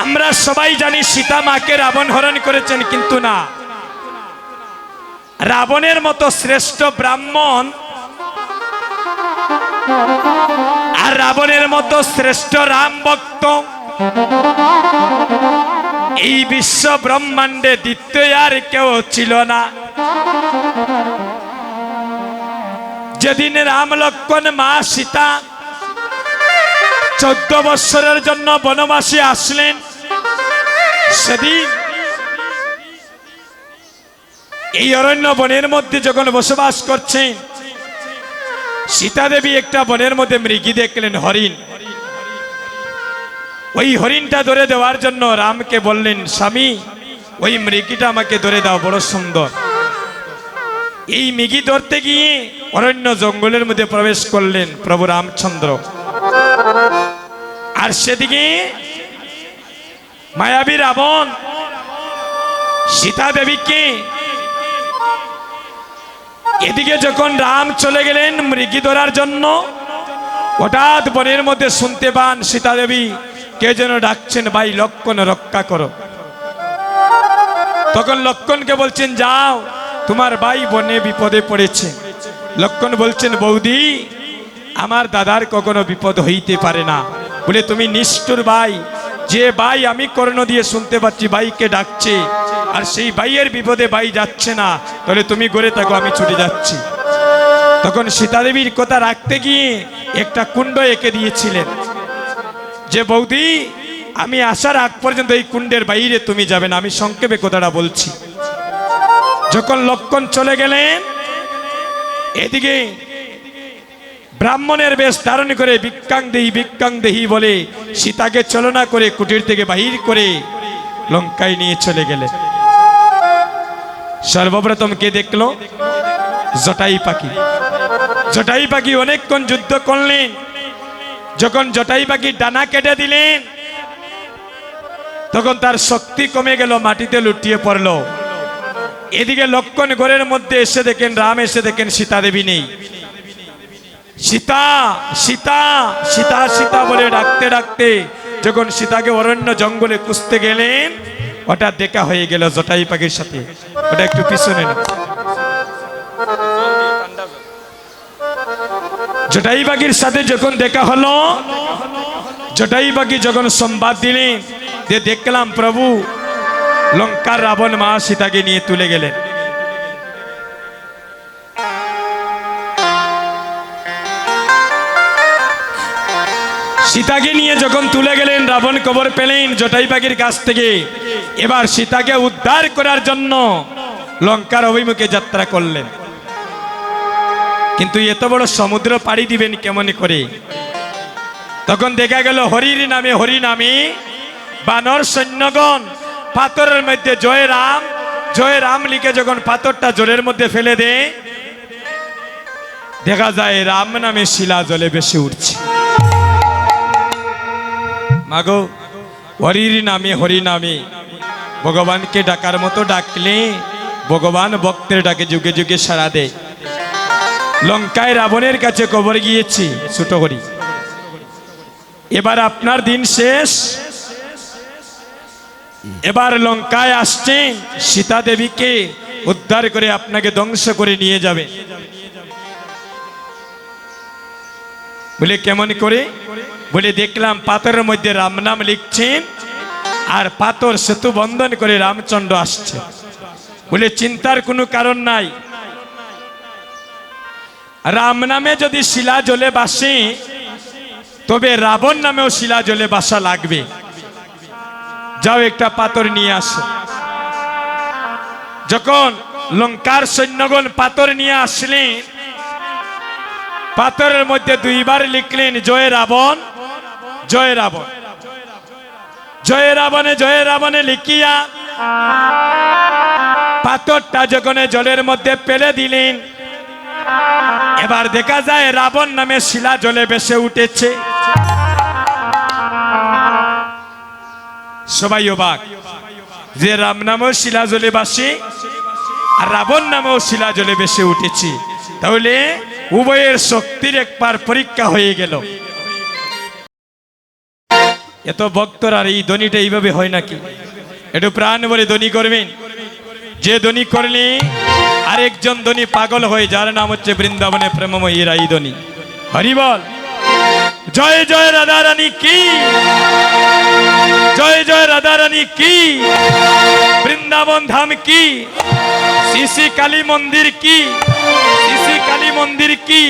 আমরা সবাই জানি সীতা মাকে রাবণ হরণ করেছেন, কিন্তু না, রাবণের মতো শ্রেষ্ঠ ব্রাহ্মণ আর রাবণের মতো শ্রেষ্ঠ রাম ভক্ত এই বিশ্ব ব্রহ্মাণ্ডে দ্বিতীয় আর কেউ ছিল না। যেদিন রাম লক্ষ্মণ মা সীতা 14 বৎসরের জন্য বনবাসে আসলেন, সেদিন এই অরণ্য বনের মধ্যে যখন বসবাস করছেন, সীতা দেবী একটা বনের মধ্যে মৃগী দেখলেন, হরিণ। ওই হরিণটা ধরে দেওয়ার জন্য রামকে বললেন, স্বামী ওই মৃগীটা আমাকে ধরে দাও, বড় সুন্দর। এই মৃগী ধরতে গিয়ে অরণ্য জঙ্গলের মধ্যে প্রবেশ করলেন প্রভু রামচন্দ্র। আর সেদিকে মায়াবী রাবণ সীতা দেবীকে, এদিকে যখন রাম চলে গেলেন মৃগী ধরার জন্য, হঠাৎ বনের মধ্যে শুনতে পান সীতা দেবী কে যেন ডাকছেন, ভাই লক্ষ্মণ রক্ষা করো। তখন লক্ষ্মণকে বলছেন, যাও, তোমার ভাই বনে বিপদে পড়েছে। লক্ষ্মণ বলছেন, বৌদি আমার দাদার কখনো বিপদ হইতে পারে না, বলে তুমি নিষ্ঠুর ভাই। যে ভাই আমি কর্ণ দিয়ে শুনতে পাচ্ছি ভাইকে ডাকছে, আর সেই ভাইয়ের বিপদে ভাই যাচ্ছে না, তাহলে তুমি গড়ে থাকো, আমি ছুটে যাচ্ছি। তখন সীতা দেবীর কথা রাখতে গিয়ে একটা কুণ্ড এঁকে দিয়েছিলেন, যে বৌদি আমি আসার আগ পর্যন্ত এই কুণ্ডের বাইরে তুমি যাবে না। আমি সংক্ষেপে কথাটা বলছি। যখন লক্ষ্মণ চলে গেলেন, এদিকে ব্রাহ্মণের বেশ ধারণ করে ভিক্ষাং দেহি বলে সীতাকে চলনা করে কুটির থেকে বাহির করে লঙ্কায় নিয়ে চলে গেলেন। সর্বপ্রথম কে দেখলো? জটাই পাখি। জটাই পাখি অনেকক্ষণ যুদ্ধ করলেন। যখন জটাই পাখি ডানা কেটে দিলেন, তখন তার শক্তি কমে গেল, মাটিতে লুটিয়ে পড়ল। এদিকে লক্ষ্মণ ঘরের মধ্যে এসে দেখেন, রাম এসে দেখেন সীতা দেবী নেই। সীতা সীতা সীতা সীতা বলে ডাকতে ডাকতে যখন সীতাকে অরণ্য জঙ্গলে খুঁজতে গেলেন, হঠাৎ দেখা হয়ে গেল জটাই পাখির সাথে। ওটা একটু পিছনে না। জটাই পাখির সাথে যখন দেখা হলো, জটাই পাখি যখন সংবাদ দিলেন যে দেখলাম প্রভু লঙ্কার রাবণ মা সীতাকে নিয়ে তুলে গেলেন। সীতাকে নিয়ে যখন তুলে গেলেন, রাবণ খবর পেলেন জটাই পাখির কাছ থেকে। এবার সীতাকে উদ্ধার করার জন্য লঙ্কার অভিমুখে যাত্রা করলেন। কিন্তু এত বড় সমুদ্র পাড়ি দিবেন কেমন করে? তখন দেখা গেল হরি নামে বানর সৈন্যগণ পাথরের মধ্যে জয় রাম লিখে যখন পাথরটা জলের মধ্যে ফেলে দেয়, দেখা যায় রাম নামে শিলা জলে ভেসে উঠছে। মাগো, হরি নামে ভগবানকে ডাকার মতো ডাকলে ভগবান ভক্তের ডাকে যুগে যুগে সাড়া দেয়। লঙ্কায় রাবণের কাছে খবর গিয়েছি ছোট করি, এবার আপনার দিন শেষ। এবার লঙ্কায় আসছেন, সীতা দেবীকে উদ্ধার করে আপনাকে ধ্বংস করে নিয়ে যাবে। বলে কেমন করে? বলে দেখলাম পাথরের মধ্যে রাম নাম লিখছেন, আর পাথর সেতু বন্ধন করে রামচন্দ্র আসছে। বলে চিন্তার কোনো কারণ নাই, রাম নামে যদি শিলা জলে বাসে, তবে রাবণ নামেও শিলা জলে বাসা লাগবে। যাও একটা পাথর নিয়ে আসো। যখন লঙ্কার সৈন্যগণ পাথর নিয়ে আসলেন, পাথরের মধ্যে 2 বার লিখলেন জয় রাবণ জয় রাবণ। জয় রাবণে লিখিয়া পাথরটা যখন জলের মধ্যে ফেলে দিলেন, এবার দেখা যায় রাবণ নামে শিলা জলে ভেসে উঠেছে। সবাই অবাক যে রাম নামেও শিলা জলে ভাসে আর রাবণ নামেও শিলা জলে ভেসে উঠেছে, তাহলে উভয়ের শক্তির একবার পরীক্ষা হয়ে গেল। এত ভক্তর আর এই ধ্বনিটা এইভাবে হয় নাকি? একটু প্রাণ বলে ধ্বনি করবেন। যে ধ্বনি করলে আরেকজন ধ্বনি পাগল হয়ে, যার নাম হচ্ছে বৃন্দাবনে প্রেমময়ীর এই ধ্বনি। হরি বল। জয় জয় রাধা রানী কি, জয় জয় রাধা রানী কি, বৃন্দাবন ধাম কি, শ্রী কালী মন্দির কি, শ্রী কালী মন্দির কি,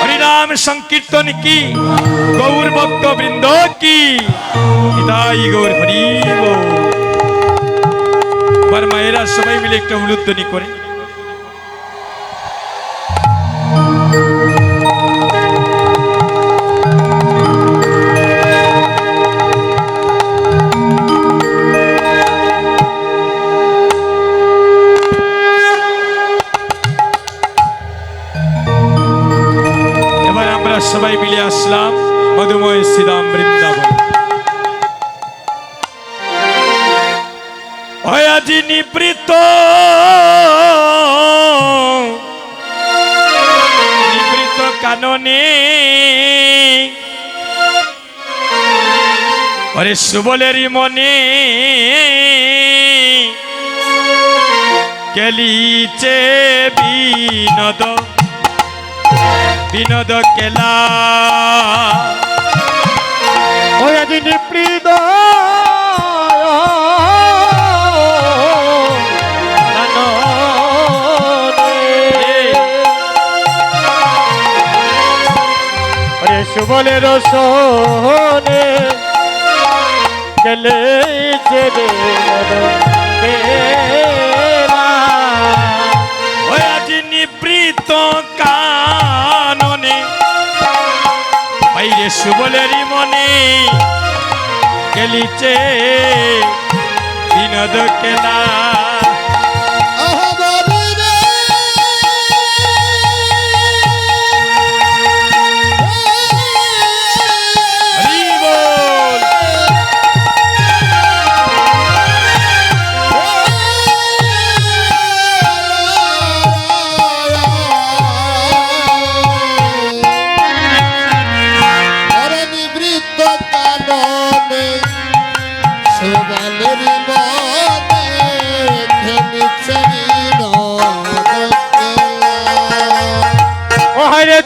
হরিনাম সংকীর্তন কি, গৌর ভক্ত বৃন্দ কি, নিতাই গৌর হরি বল। আমার মায়েরা সবাই মিলে একটা উলুধ্বনি করে। এবার আমরা সবাই মিলে আসলাম মধুময় শ্রীরাম বৃন্দাবন। আজি নিবৃত নিবৃত কাননে, ওরে সুবলেরই মনে কেলিছে বিনোদ বিনোদ কেলা। ওই আজি নিবৃত সুবলের সোনে গেলে আজি নিবৃত কাননে, বাইরে সুবলেরই মনে গেলিছে বিনোদ কেলা।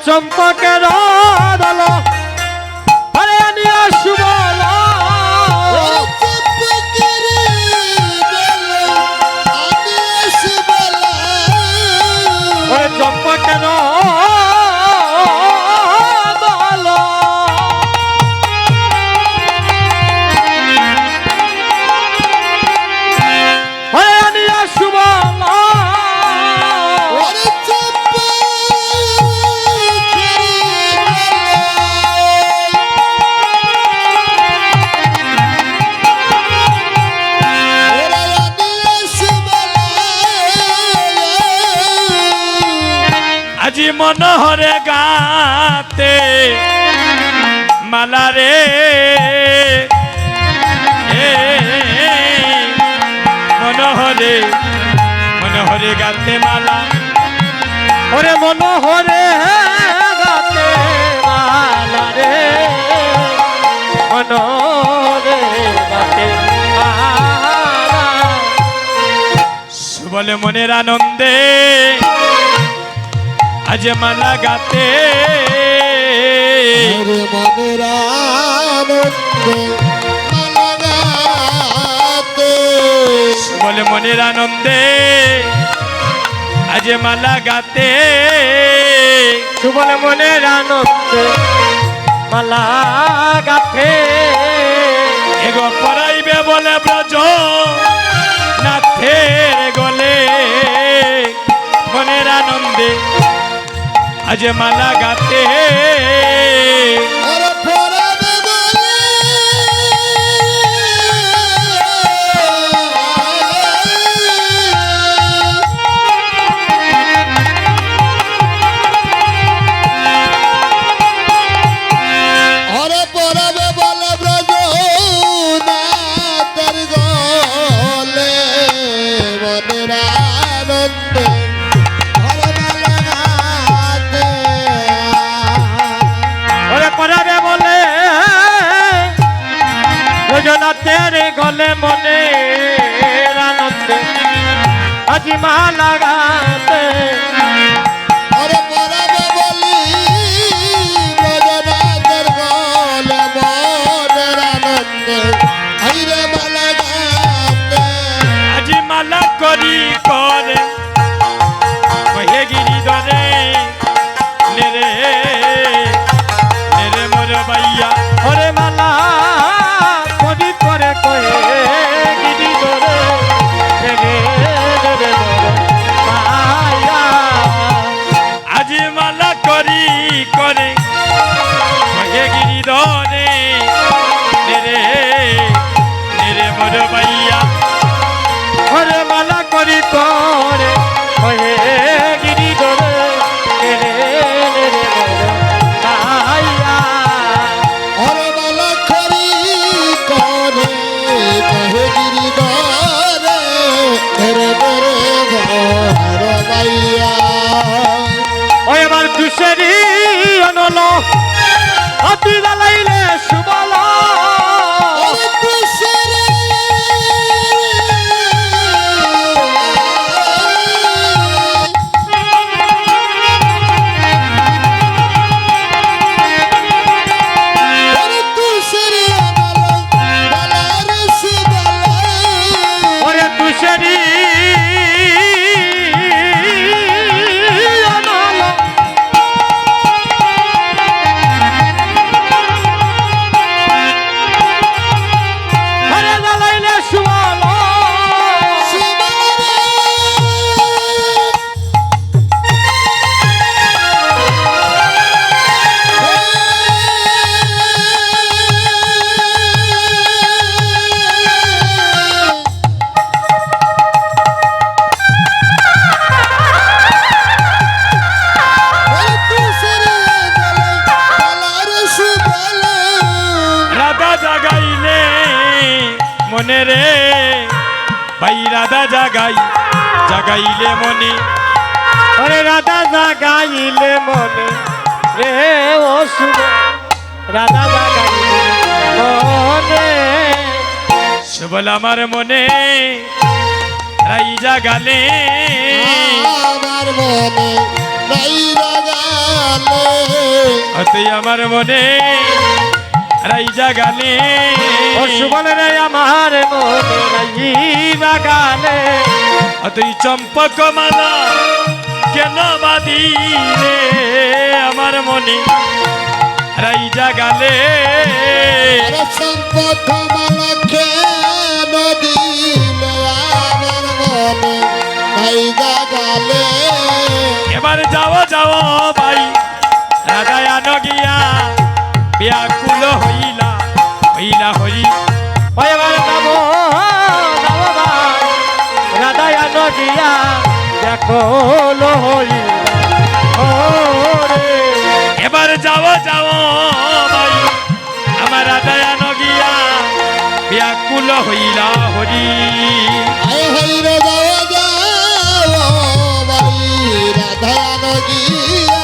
চম্পকের দল হরে আনিয়া সুবল, ওরে চম্পকের দল হরে আনিয়া সুবল, আজি মনোহরে গাতে মালা রে, মনোহরে মনোহরে গাতে মালা, ওরে মনোহরে গাতে মালা রে, মনোহরে গাতে মালা। সুবলে মনের আনন্দে আজ মালা গাতে, মনের আনন্দে মালা গাতে, সুবলে মনের আনন্দে আজ মালা গাতে, সুবলে মনের আনন্দে মালা গাতে। এগো পরাইবে বলে ব্রজ নাথের গলে, মনের আনন্দে আজ মালা গাতে, যোজনাথের গলে মনে আনন্দে আজি মালা গাতে আরে পরাবে বলি ভজনাথের বলে মনের আনন্দে হাইরে মালা গাতে আজি মালা করি করে কহে গিরি ধরে নেরে নেরে মোর বাইয়া ওরে মালা করি করে কয়ে গিরি ধরে রে রে মায়া আজি মালা করি করে কহে গিরি ধরে নেরে নেরে মোর বাইয়া ওরে মালা করি করে কয়ে গিরি ধরে রে রে মায়া আরে মালা করি করে কহে গিরি ধরে ধরে ধরে ঘর বাইয়া ওই আমার দুশেরি অনল অতি জ্বালাইলে সুবল আরে তুষারে আরে তুষারে বালার সুবালাই ওরে দুশেরি অনল ওরে জ্বালাইলে সুবল রাধা জাগাইলে মনে রে ভাই রাধা জাগাইলে মনে ওরে রাধা জাগাইলে মনে রে ও সুব রাধা জাগাইলে মনে সবল আমার মনে রাই জাগালে আমার মনে নাই রাগালে অতই আমার মনে রাই জাগালে ও সুবল রে আমার মনে রাই জাগালে অতই চম্পক মালা কেন বাদিলে আমার মনে রাই জাগালে আরে সম্পদ মালাকে নদীলে আমার মনে নাই রাগালে এবার যাও যাও ভাই রাধায়ান গিয়া ব্যাকুল হইলা হইলা হরি ওই এবার যাবো যাবো ভাই রাধায়া নদিয়া দেখো লহই ওরে এবার যাও যাও ভাই আমার রাধায়ান গিয়া ব্যাকুল হইলা হরি আয় হইরে যাওয়া যাও বাড়ি রাধায়ান গিয়া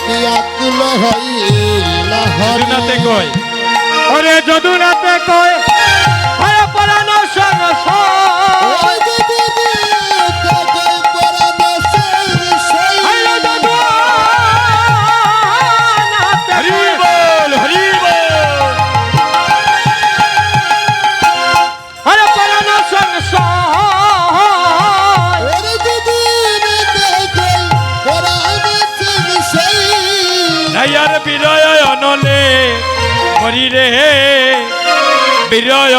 ব্যাকুল হইলা দুনাতে কই ওরে যদুনাতে কয় হয় পরানো সরস ওই যে দিদি তাকে পরানো সেই হয় যদুনাতে হরি কয় বল হরি বল হয় পরানো সরস ওরে দিদি তাকে পরানো সেই নাইয়ার বিরয় অনলে মরি রে বিরয়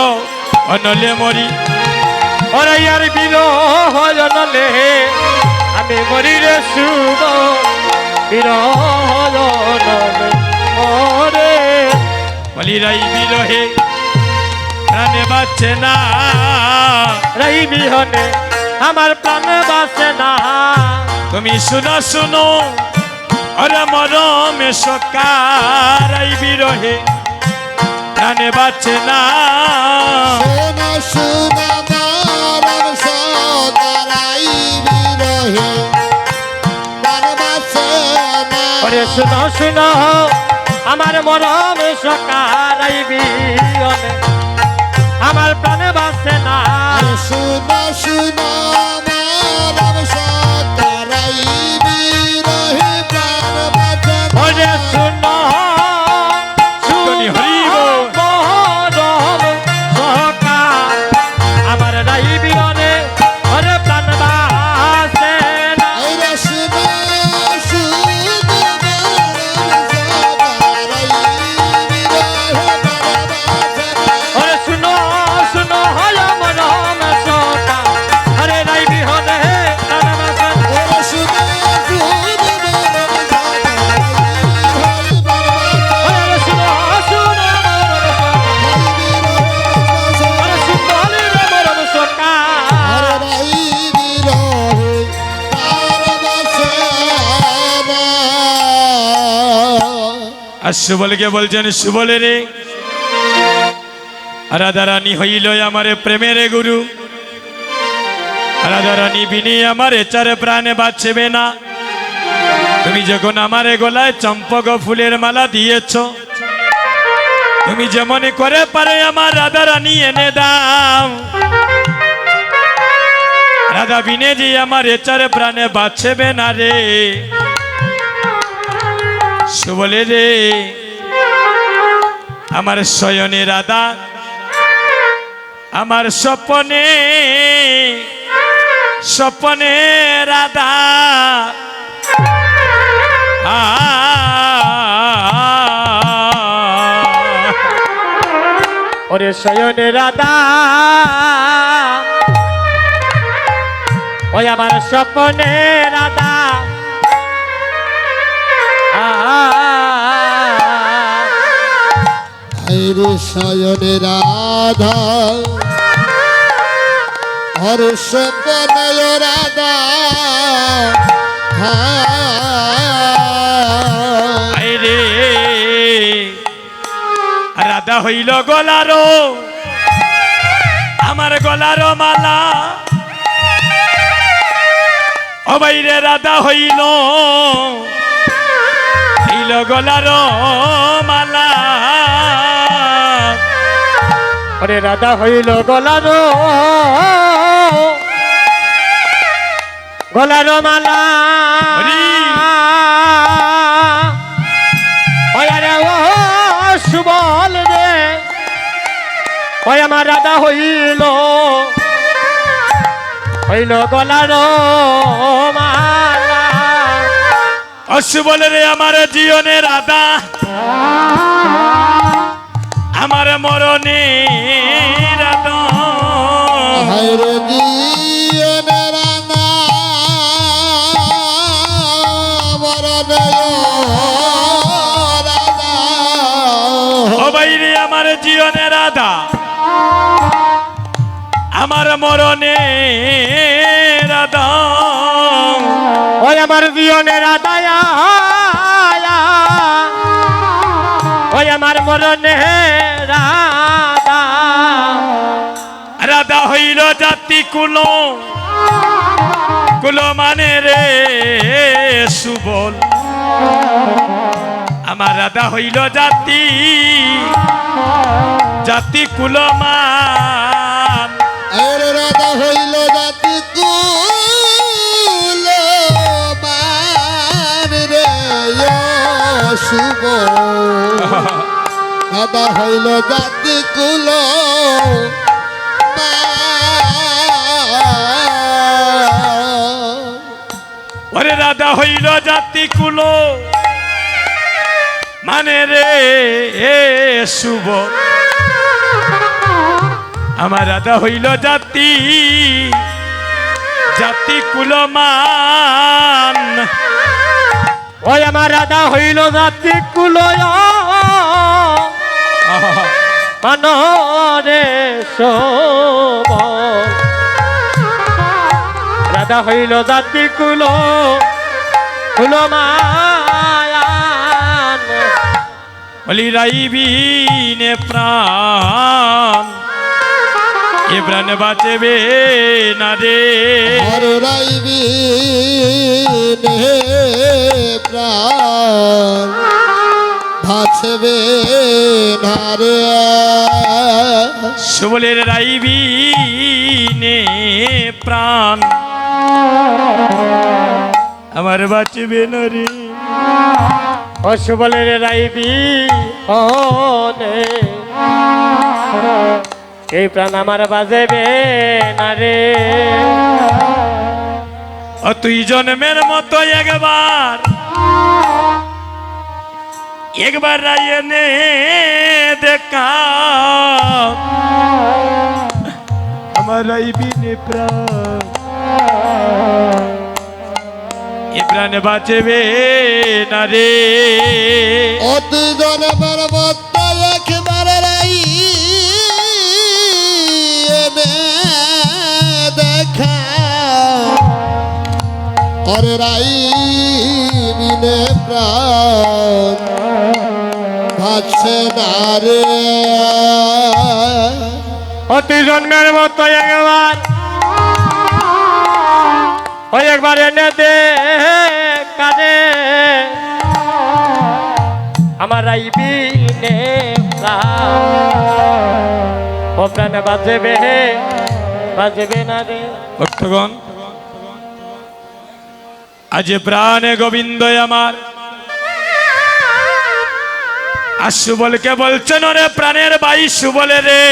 অনলে মরি ওরে ইয়ার বিরহ নলে আমি মরি রে শুভ বিরহ নলে ওরে বলি রাই বিরহে প্রাণে বাঁচে না রই বিহনে আমার প্রাণ বাসে না তুমি শুনো শুনো অরে মরমে সকার রাই বিরহে প্রাণে বাঁচে না সোনা সোনা মারার সদারাই বিরহে বারবাসে না ওরে শুনো শুনো আমার মরম সকারাই বিহনে আমার প্রাণে বাসে না আরে শোনা শোনা আমার সকারাই বিরহে প্রাণ বাঁচে না। ওরে শুনো ধনী হরি বল। মহরম সকা আমার রাই বিরনে ওরে প্রাণ বাসে না আরে শোনা শোনা আমার সকারাই বিরহে প্রাণ বাঁচে না। ওরে শুনো শুনো হয় মরম সকা আরে রাই বিরনে প্রাণ বাসে না ওরে শোনা শোনা ওরে শুনো শুনো ওরে শুনলি রে মরম সকা আর সুবলকে বলছেন সুবলে রে রাধারানী হইল আমার প্রেমের গুরু রাধারানী বিনি আমার চার প্রাণে বাঁচবে না তুমি যখন আমার গলায় চম্পক ফুলের মালা দিয়েছ তুমি যেমন করে পারে আমার রাধারানী এনে দাও রাধা বিনে যে আমার চার প্রাণে বাঁচবে না রে সুবলে রে আমার শয়নে রাধা আমার স্বপনে স্বপনে রাধা ওরে শয়নে রাধা ওই আমার স্বপ্নে রাধা শয়নে রাধা হর সপনয় রাধা আয় রে রাধা হইল গলারো আমার গলারো মালা ও বাইরে রাধা হইল হইল গলারো মালা ওরে রাধা হইল গলারো গলারো মালা হরি। ওই আরে ও সুবল রে ওই আমার রাধা হইল হইল গলারো মালা অসুবলে রে আমার জীবনে রাধা আমার মরণে রাধা হায়রে জীবনে রাধা মরণয় রাধা ও বাইরে আমার জীবনে রাধা আমার মরণে রাধা ওই আমার জীবনে রাধায়া ওই আমার মরণে রাধা রাধা হইল জাতি কুল কুল মানে রে সুবল আমার রাধা হইল জাতি জাতি কুল মান আরে রাধা হইল জাতি কুল মান রে শুভ রাধা হইল জাতি কুল ওরে রাধা হইল জাতি কুল মানে রে শুভ আমার রাধা হইল জাতি জাতি কুল মান ওই আমার রাধা হইল জাতি কুলয় মানরে সবল রাধা হইল জাতি কুল কুলমায়ান বলি রাইবিনে প্রাণ এ প্রাণ বাঁচবে না রে আর রাইবি নে প্রাণ ভাসবে না রে সুবলের রাইবি নে প্রাণ আমার বাঁচবে না রে। ও সুবলের রাইবি ও নে এই প্রাণ আমার বাজেবে না রে। ও তুই জন্মের মতো একবার রায়নে দেখা আমার রাইবি নে প্রাণ এ প্রাণে বাঁচবে না রে। অতি জনমের মতো একবার রাই দেখা আর রাই বিনে প্রাণ ভাসছে না রে। অতি জন্মের মতো একবার ওই একবার এনে দে কানে আমার রাইবি নে প্রাণ ও প্রাণে বাজবে না রে। ভক্তগণ আজ প্রাণে গোবিন্দ আমার আর সুবলকে বলছেন রে প্রাণের বাই সুবলে রে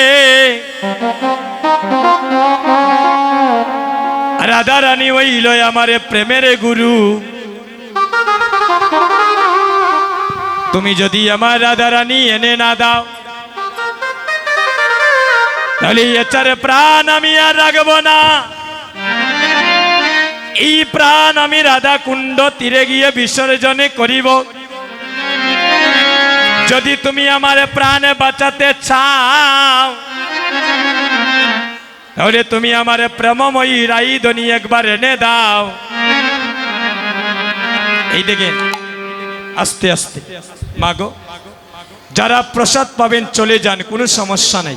রাধা রানী হইল আমারে প্রেমের গুরু। তুমি যদি আমার রাধা রানী এনে না দাও তাহলে এচার প্রাণ আমি আর রাখবো না। এই প্রাণ আমি রাধা কুণ্ড তীরে গিয়ে বিসর্জনে করিব। যদি তুমি আমার প্রাণ বাঁচাতে চাও তাহলে তুমি আমার প্রেমময়ী রাইদনি একবার এনে দাও। এই দেখেন আস্তে আস্তে মাগো যারা প্রসাদ পাবেন চলে যান, কোনো সমস্যা নাই।